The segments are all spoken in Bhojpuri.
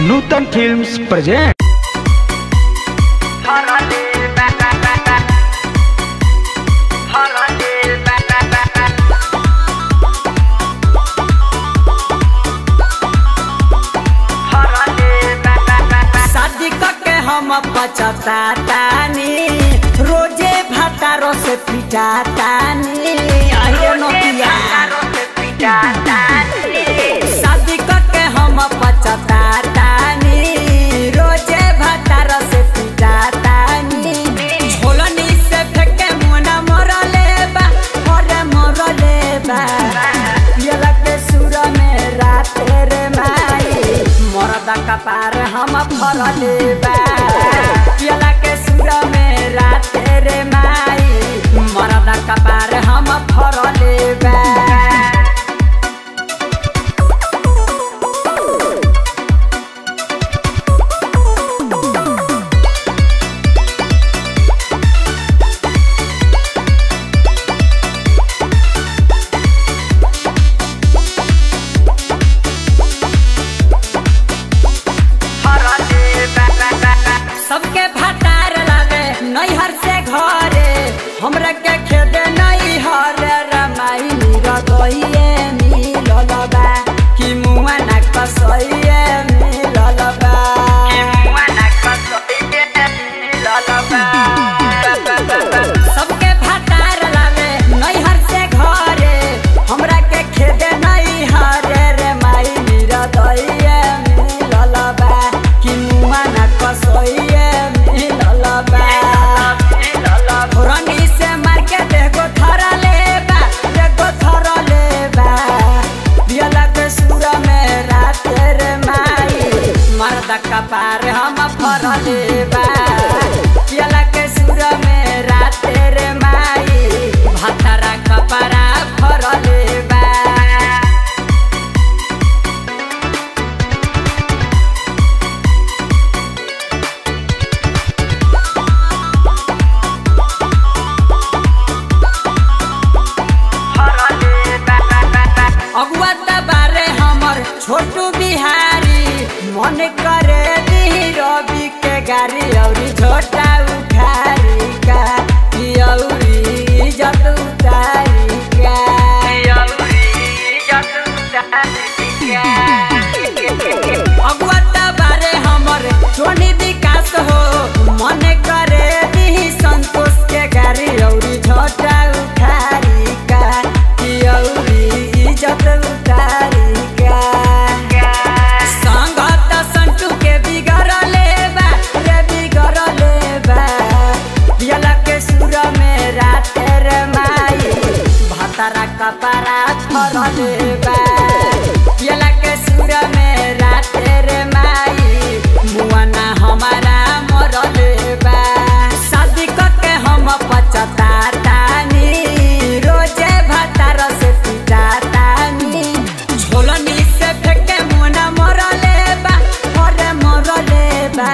नूतन फिल्म्स प्रेजेंट। शादी करके हम पचतानी, रोजे भातारो से पिटातानी। शादी करके हम पचतानी, रोजे भातारो से पिटातानी। झोलनी से फेंके मुना मरले बा, अरे मरले बा। पियला के सुर में रात रे माई, मरदा कपार हम फरले बा। पियला के सुर में रात रे माई, मरदा कपार हम फरले बा। सबके भातार लावे नैहर से घरे, हमरा के खेदे नहीं हरे रमाई निरगइए मिललबा। कि मुआ ना कसइए मिललबा, कि मुआ ना कसइए मिललबा। सबके भातार लावे नैहर से घरे, हमरा के खेदे नहीं हरे रमाई निरगइए मिललबा। कि मुआ ना कसइए कपार हम फरले बा। पियला के सुर में रात रे माई, भातारा कपारा फरले बा। अगुआ बारे हमर छोटू बिहारी, मन करे दी रवि के गाड़ी औरी छोटा उखारी का। औरी इज्जत उतारी का, अगुआ बारे हमर सोनी विकास हो। मन करे दी संतोष के गाड़ी औरी छोटा उखारी का। औरी इज्जत उतारी का। संगत संटू के बिगड़ले बा, रे बिगड़ले बा। पियला के सुर में रात रे माई, भातारा कपारा फरले बा। पियला के सुर में रात रे माई, मुआना हमारा मरले बा। शादी करके हम पचतानी, रोजे भातार से पिटातानी। झोलनी से फेंके मुना मरले बा, अरे मरले बा।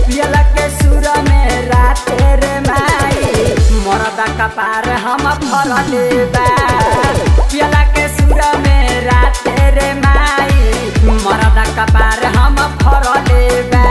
पियला के सुर में रात रे माई, मरदा कपार हम फरले बा। पियला के सुर में रात रे माई, मरदा कपार हम फरले बा।